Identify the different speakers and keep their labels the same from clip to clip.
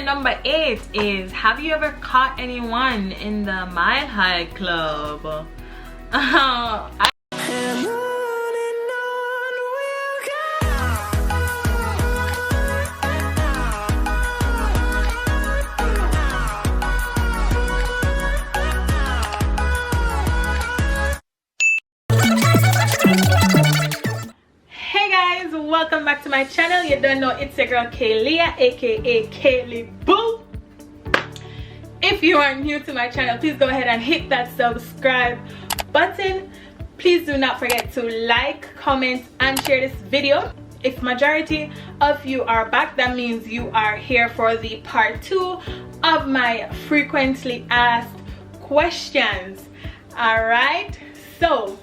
Speaker 1: Question number 8 is, have you ever caught anyone in the Mile High Club? Welcome back to my channel. You don't know, it's your girl Kaylia, aka Kaylee Boo. If you are new to my channel, please go ahead and hit that subscribe button. Please do not forget to like, comment, and share this video. If majority of you are back, that means you are here for the part 2 of my frequently asked questions. Alright, so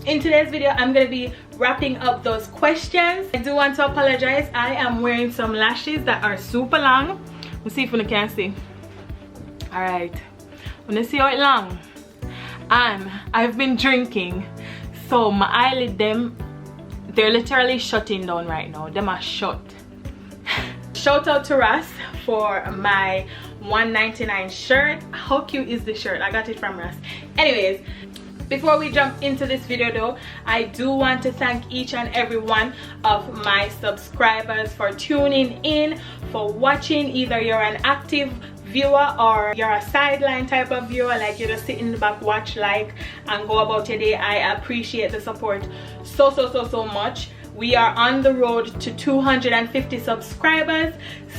Speaker 1: in today's video I'm going to be wrapping up those questions. I do want to apologize. I am wearing some lashes that are super long. We'll see if you can see. Alright, wanna see how it long? And I've been drinking, so my eyelid they're literally shutting down right now. Them are shut. Shout out to Russ for my $1.99 shirt. How cute is this shirt? I got it from Russ. Anyways, before we jump into this video though, I do want to thank each and every one of my subscribers for tuning in, for watching. Either you're an active viewer or you're a sideline type of viewer, like you just sit in the back, watch, like, and go about your day. I appreciate the support so much. We are on the road to 250 subscribers,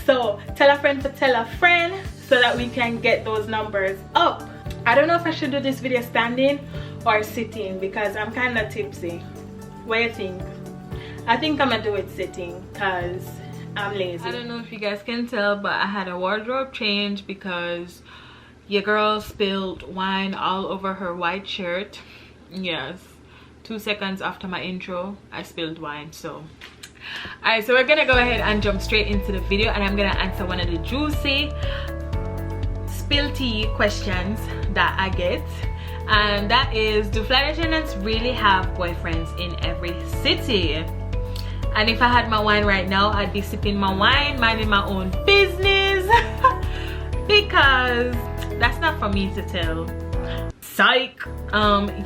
Speaker 1: so tell a friend to tell a friend so that we can get those numbers up. I don't know if I should do this video standing or sitting because I'm kind of tipsy. What do you think? I think I'm gonna do it sitting because I'm lazy. I don't know if you guys can tell, but I had a wardrobe change because your girl spilled wine all over her white shirt. Yes, 2 seconds after my intro I spilled wine. So alright, so we're gonna go ahead and jump straight into the video, and I'm gonna answer one of the juicy spill tea questions that I get, and that is, do flight attendants really have boyfriends in every city? And if I had my wine right now, I'd be sipping my wine, minding my own business because that's not for me to tell. Psych.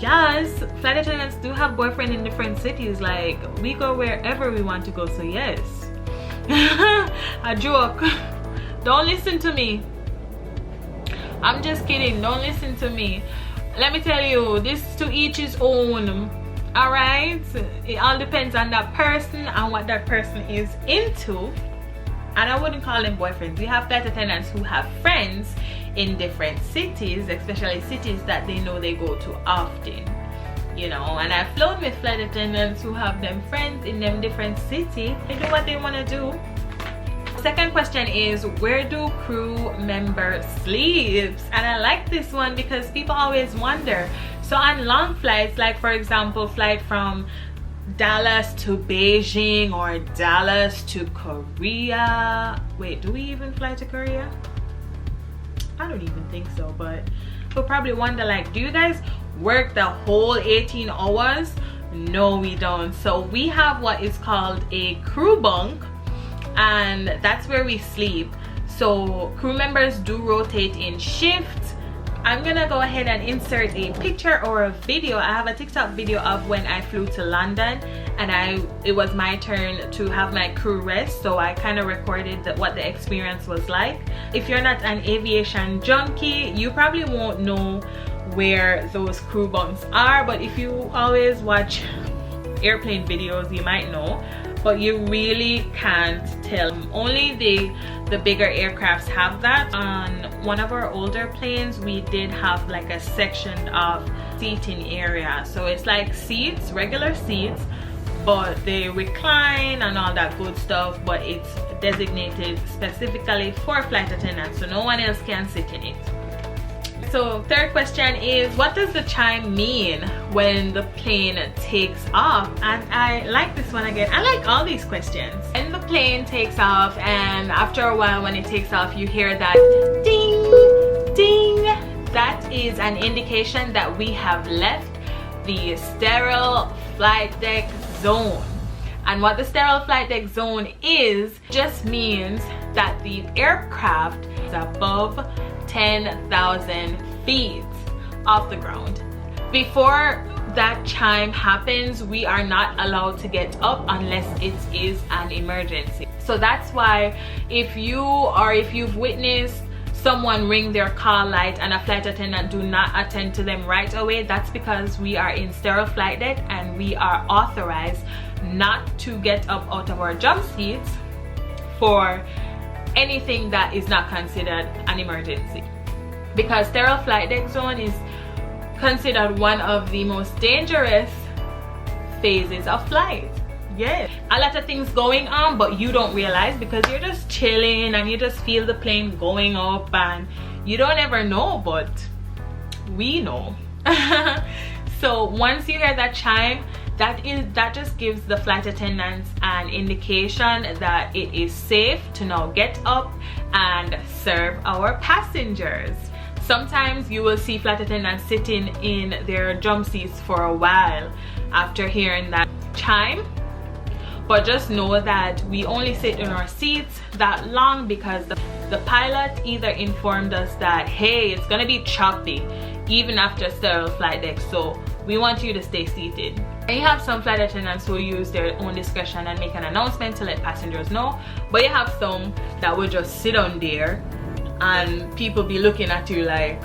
Speaker 1: Yes, flight attendants do have boyfriends in different cities. Like, we go wherever we want to go, so yes. A joke. Don't listen to me. I'm just kidding. Don't listen to me. Let me tell you, this to each his own. Alright, it all depends on that person and what that person is into. And I wouldn't call them boyfriends. We have flight attendants who have friends in different cities, especially cities that they know they go to often, you know. And I've flown with flight attendants who have them friends in them different cities. They do what they want to do. Second question is, where do crew members sleep? And I like this one because people always wonder. So on long flights, like for example flight from Dallas to Beijing or Dallas to Korea. Wait, do we even fly to Korea? I don't even think so, but we'll probably wonder, like, do you guys work the whole 18 hours? No, we don't. So we have what is called a crew bunk, and that's where we sleep. So crew members do rotate in shifts. I'm gonna go ahead and insert a picture or a video. I have a TikTok video of when I flew to London and it was my turn to have my crew rest, so I kind of recorded what the experience was like. If you're not an aviation junkie, you probably won't know where those crew bunks are, but if you always watch airplane videos you might know, but you really can't tell. Only the bigger aircrafts have that. On one of our older planes, we did have like a section of seating area, so it's like seats, regular seats, but they recline and all that good stuff, but it's designated specifically for flight attendants, so no one else can sit in it. So third question is, what does the chime mean when the plane takes off? And I like this one again. I like all these questions. When the plane takes off, and after a while when it takes off, you hear that ding, ding. That is an indication that we have left the sterile flight deck zone. And what the sterile flight deck zone is just means that the aircraft is above 10,000 feet off the ground. Before that chime happens, we are not allowed to get up unless it is an emergency. So that's why if you've witnessed someone ring their call light and a flight attendant do not attend to them right away, that's because we are in sterile flight deck and we are authorized not to get up out of our jump seats for anything that is not considered an emergency, because sterile flight deck zone is considered one of the most dangerous phases of flight. Yes, a lot of things going on, but you don't realize because you're just chilling and you just feel the plane going up and you don't ever know, but we know. So once you hear that chime, that just gives the flight attendants an indication that it is safe to now get up and serve our passengers. Sometimes you will see flight attendants sitting in their jump seats for a while after hearing that chime. But just know that we only sit in our seats that long because the pilot either informed us that, hey, it's gonna be choppy even after sterile flight deck, so we want you to stay seated. And you have some flight attendants who use their own discretion and make an announcement to let passengers know, but you have some that will just sit on there and people be looking at you like,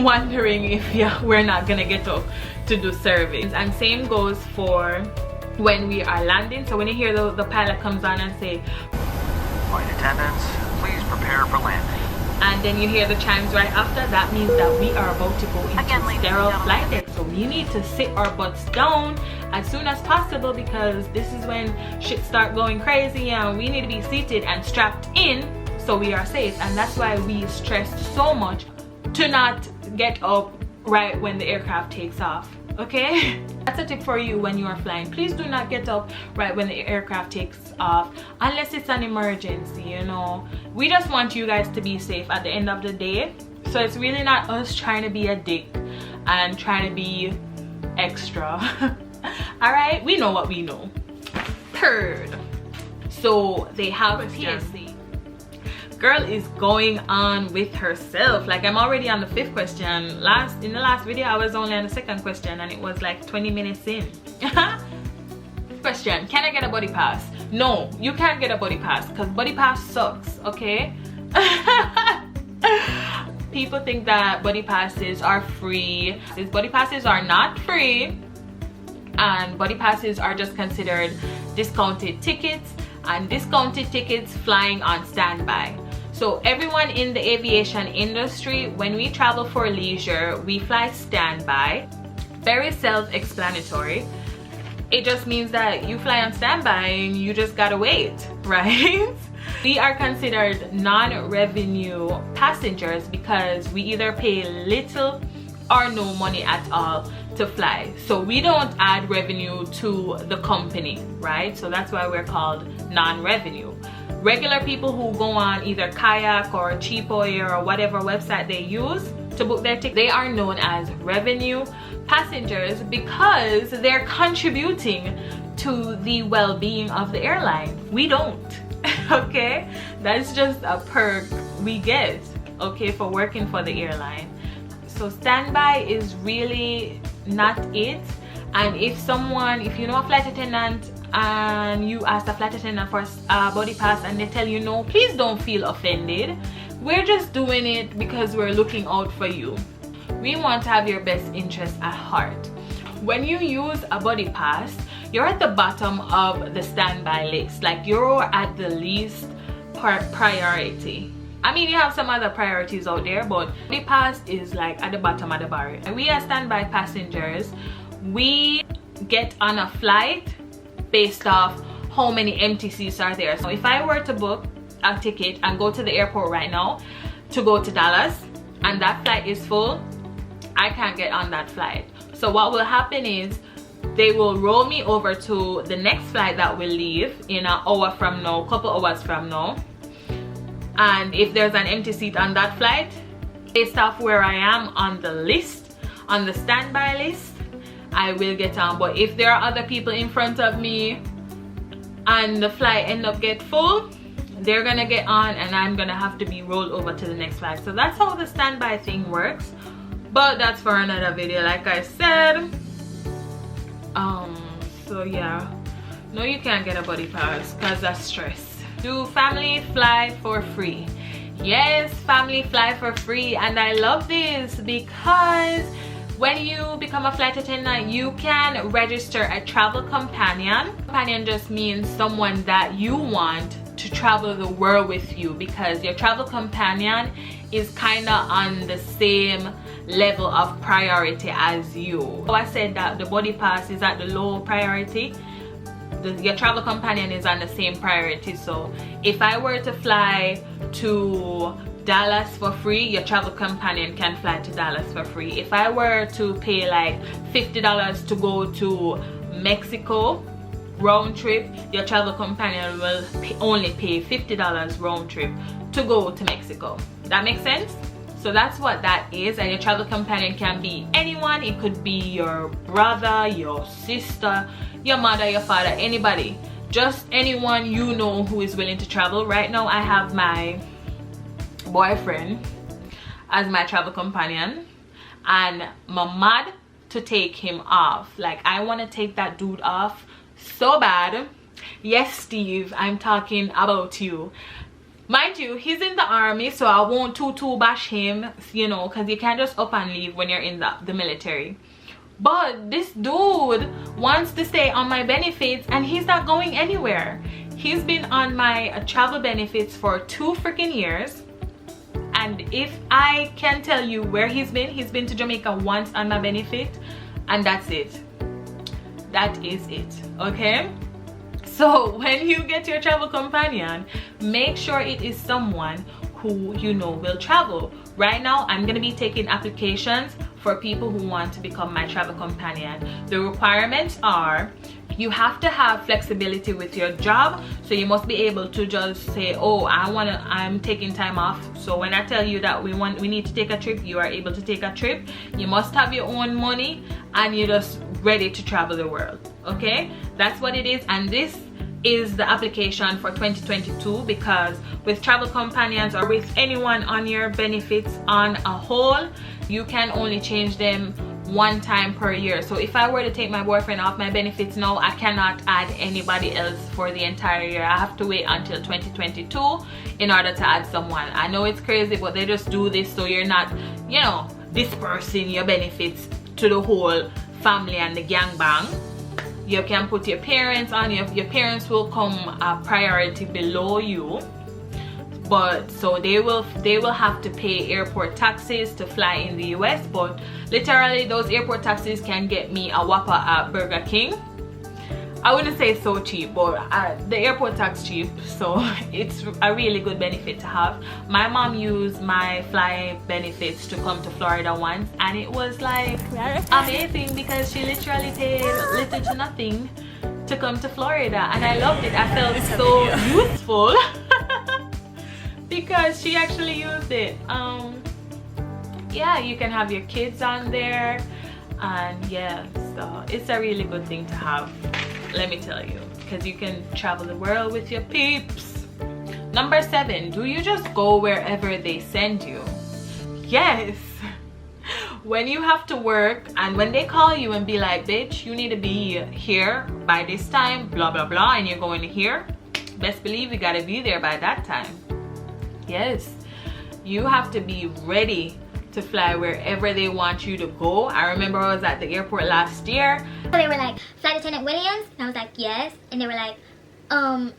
Speaker 1: wondering if we're not gonna get up to do service. And same goes for when we are landing. So when you hear the pilot comes on and say,
Speaker 2: "Flight attendants, please prepare for landing,"
Speaker 1: and then you hear the chimes right after, that means that we are about to go into sterile flight deck. So we need to sit our butts down as soon as possible because this is when shit start going crazy and we need to be seated and strapped in so we are safe. And that's why we stress so much to not get up right when the aircraft takes off. Okay, that's a tip for you when you are flying. Please do not get up right when the aircraft takes off unless it's an emergency. You know, we just want you guys to be safe at the end of the day. So it's really not us trying to be a dick and trying to be extra. All right, we know what we know. Third, so they have PSC. Girl is going on with herself. Like, I'm already on the 5th question. In the last video I was only on the 2nd question and it was like 20 minutes in. Question: can I get a buddy pass? No, you can't get a buddy pass because buddy pass sucks. Okay. People think that buddy passes are free. These buddy passes are not free, and buddy passes are just considered discounted tickets, and discounted tickets flying on standby. So everyone in the aviation industry, when we travel for leisure, we fly standby. Very self-explanatory. It just means that you fly on standby and you just gotta wait, right? We are considered non-revenue passengers because we either pay little or no money at all to fly. So we don't add revenue to the company, right? So that's why we're called non-revenue. Regular people who go on either Kayak or Cheapo Air or whatever website they use to book their ticket, they are known as revenue passengers because they're contributing to the well-being of the airline. We don't. Okay, that's just a perk we get, okay, for working for the airline. So standby is really not it. And if you know a flight attendant and you ask the flight attendant for a buddy pass and they tell you no, please don't feel offended. We're just doing it because we're looking out for you. We want to have your best interest at heart. When you use a buddy pass, you're at the bottom of the standby list. Like, you're at the least priority. I mean, you have some other priorities out there, but buddy pass is like at the bottom of the barrel. And we as standby passengers, we get on a flight based off how many empty seats are there. So if I were to book a ticket and go to the airport right now to go to Dallas and that flight is full, I can't get on that flight. So what will happen is they will roll me over to the next flight that will leave in an hour from now, couple hours from now. And if there's an empty seat on that flight, Based off where I am on the list, on the standby list, I will get on. But if there are other people in front of me and the flight end up get full, they're gonna get on and I'm gonna have to be rolled over to the next flight. So that's how the standby thing works, but that's for another video, like I said. So yeah, no, you can't get a buddy pass because that's stress. Do family fly for free? Yes, family fly for free. And I love this because when you become a flight attendant, you can register a travel companion. Companion just means someone that you want to travel the world with you, because your travel companion is kind of on the same level of priority as you. So I said that the buddy pass is at the low priority. Your travel companion is on the same priority. So if I were to fly to Dallas for free, your travel companion can fly to Dallas for free. If I were to pay like $50 to go to Mexico round trip, your travel companion will only pay $50 round trip to go to Mexico. That makes sense? So that's what that is. And your travel companion can be anyone. It could be your brother, your sister, your mother, your father, anybody. Just anyone you know who is willing to travel. Right now I have my boyfriend as my travel companion and I'm mad to take him off. Like, I want to take that dude off so bad. Yes, Steve, I'm talking about you. Mind you, he's in the army, so I won't too bash him, you know, because you can't just up and leave when you're in the military. But this dude wants to stay on my benefits and he's not going anywhere. He's been on my travel benefits for 2 freaking years. And if I can tell you where he's been to Jamaica once on my benefit, and that's it. That is it, okay? So when you get your travel companion, make sure it is someone who you know will travel. Right now, I'm gonna be taking applications for people who want to become my travel companion. The requirements are, you have to have flexibility with your job. So you must be able to just say, oh, I'm taking time off. So when I tell you that we need to take a trip, you are able to take a trip. You must have your own money and you're just ready to travel the world, okay? That's what it is. And this is the application for 2022, because with travel companions or with anyone on your benefits on a whole, you can only change them 1 time per year. So if I were to take my boyfriend off my benefits now, I cannot add anybody else for the entire year. I have to wait until 2022 in order to add someone. I know it's crazy, but they just do this so you're not, you know, dispersing your benefits to the whole family and the gangbang. You can put your parents on. Your parents will come a priority below you, but so they will have to pay airport taxes to fly in the US. But literally those airport taxes can get me a Whopper at Burger King. I wouldn't say it's so cheap, but the airport tax cheap, so it's a really good benefit to have. My mom used my fly benefits to come to Florida once, and it was like amazing because she literally paid little to nothing to come to Florida, and I loved it. I felt so useful because she actually used it. Yeah, you can have your kids on there, and yeah, so it's a really good thing to have. Let me tell you, because you can travel the world with your peeps. Number 7, do you just go wherever they send you? Yes. When you have to work and when they call you and be like, bitch, you need to be here by this time, blah blah blah, and you're going here, best believe you gotta be there by that time. Yes, you have to be ready to fly wherever they want you to go. I remember I was at the airport last year.
Speaker 3: So they were like, Flight Attendant Williams? And I was like, yes. And they were like,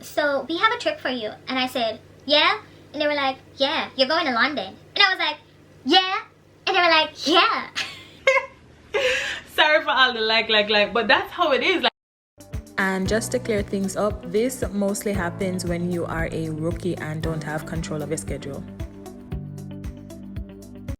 Speaker 3: so we have a trip for you. And I said, yeah? And they were like, yeah, you're going to London. And I was like, yeah? And they were like, yeah.
Speaker 1: Sorry for all the like, but that's how it is.
Speaker 4: And just to clear things up, this mostly happens when you are a rookie and don't have control of your schedule.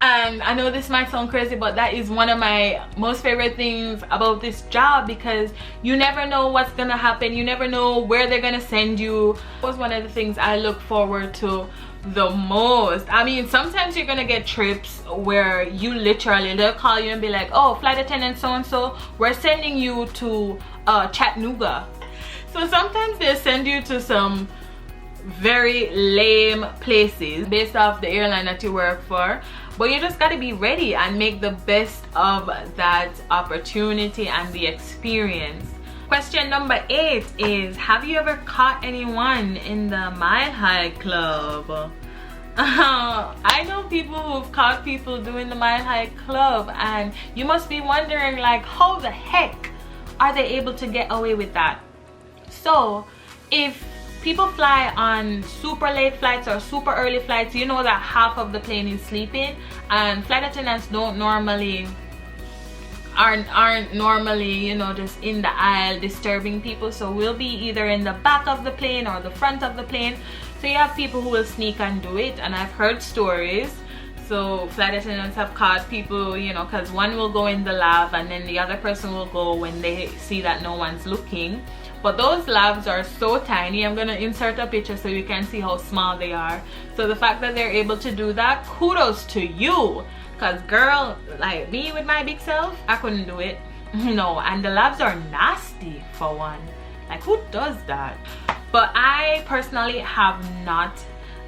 Speaker 1: And I know this might sound crazy, but that is one of my most favorite things about this job, because you never know what's gonna happen. You never know where they're gonna send you. That was one of the things I look forward to the most. I mean, sometimes you're gonna get trips where you literally, they'll call you and be like, oh, flight attendant so and so, we're sending you to Chattanooga. So sometimes they send you to some very lame places based off the airline that you work for, but you just got to be ready and make the best of that opportunity and the experience. Question number 8 is, have you ever caught anyone in the Mile High Club? I know people who've caught people doing the Mile High Club, and you must be wondering, like, how the heck are they able to get away with that? So if people fly on super late flights or super early flights, you know that half of the plane is sleeping, and flight attendants aren't normally, you know, just in the aisle disturbing people. So we'll be either in the back of the plane or the front of the plane. So you have people who will sneak and do it, and I've heard stories. So flight attendants have caught people, you know, because one will go in the lab and then the other person will go when they see that no one's looking. But those labs are so tiny. I'm gonna insert a picture so you can see how small they are. So the fact that they're able to do that, kudos to you. Cause girl, like me with my big self, I couldn't do it. No, and the labs are nasty for one. Like, who does that? But I personally have not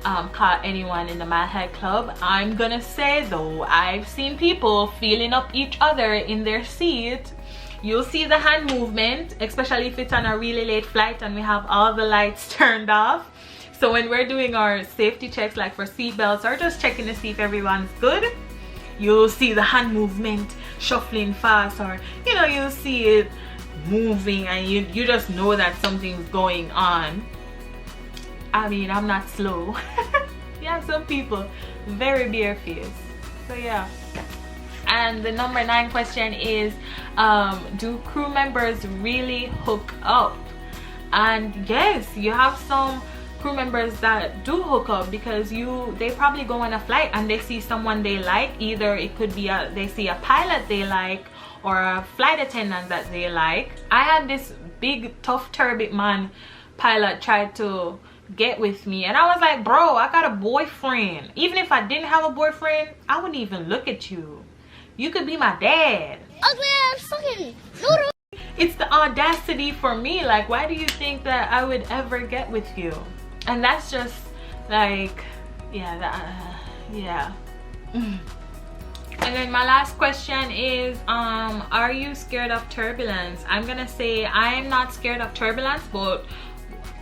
Speaker 1: caught anyone in the Mile High Club. I'm gonna say though, I've seen people feeling up each other in their seat. You'll see the hand movement, especially if it's on a really late flight and we have all the lights turned off. So when we're doing our safety checks, like for seatbelts or just checking to see if everyone's good, you'll see the hand movement shuffling fast, or you know, you'll see it moving, and you just know that something's going on. I mean, I'm not slow. Yeah, some people very barefaced. So yeah. And the number 9 question is, do crew members really hook up? And yes, you have some crew members that do hook up, because they probably go on a flight and they see someone they like. Either it could be they see a pilot they like or a flight attendant that they like. I had this big tough turbid man pilot tried to get with me, and I was like, bro, I got a boyfriend. Even if I didn't have a boyfriend, I wouldn't even look at you. You could be my dad.
Speaker 3: Ugly ass fucking noodle.
Speaker 1: It's the audacity for me. Like, why do you think that I would ever get with you? And that's just like, yeah. And then my last question is, are you scared of turbulence? I'm gonna say I am not scared of turbulence, but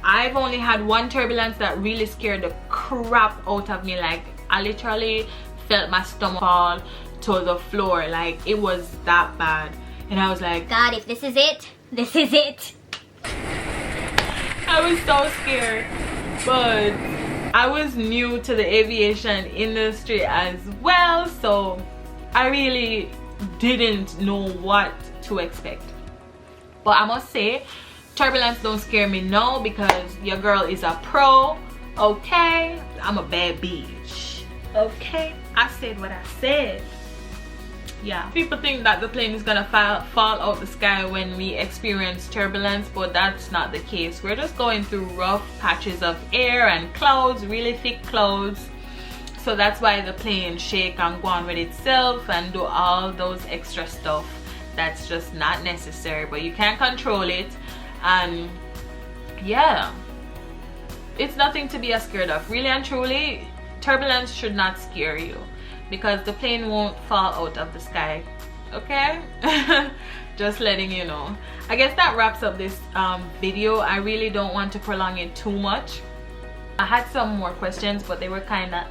Speaker 1: I've only had one turbulence that really scared the crap out of me. Like, I literally felt my stomach fall to the floor. Like, it was that bad, and I was like,
Speaker 3: God, if this is it, this is it.
Speaker 1: I was so scared. But I was new to the aviation industry as well, so I really didn't know what to expect. But I must say, turbulence don't scare me now, because your girl is a pro. Okay, I'm a bad bitch. Okay, I said what I said. Yeah, people think that the plane is gonna fall out the sky when we experience turbulence, but that's not the case. We're just going through rough patches of air and clouds, really thick clouds. So that's why the plane shake and go on with itself and do all those extra stuff that's just not necessary, but you can't control it. And yeah, it's nothing to be scared of. Really and truly, turbulence should not scare you, because the plane won't fall out of the sky. Okay. Just letting you know. I guess that wraps up this video. I really don't want to prolong it too much. I had some more questions, but they were kind of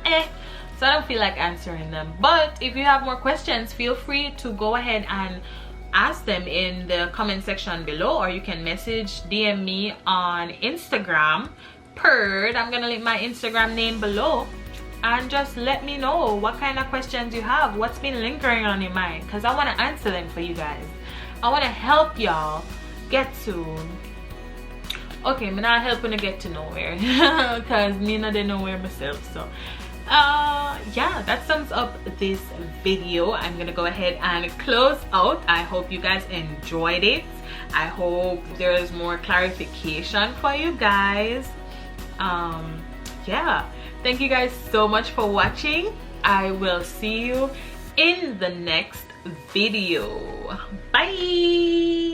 Speaker 1: so I don't feel like answering them. But if you have more questions, feel free to go ahead and ask them in the comment section below, or you can DM me on Instagram. I'm gonna link my Instagram name below, and just let me know what kind of questions you have, what's been lingering on your mind, because I want to answer them for you guys. I want to help y'all get to, okay, I'm not helping to get to nowhere, because me not nowhere myself. So yeah, that sums up this video. I'm gonna go ahead and close out. I hope you guys enjoyed it. I hope there's more clarification for you guys. Yeah, Thank you guys so much for watching. I will see you in the next video. Bye.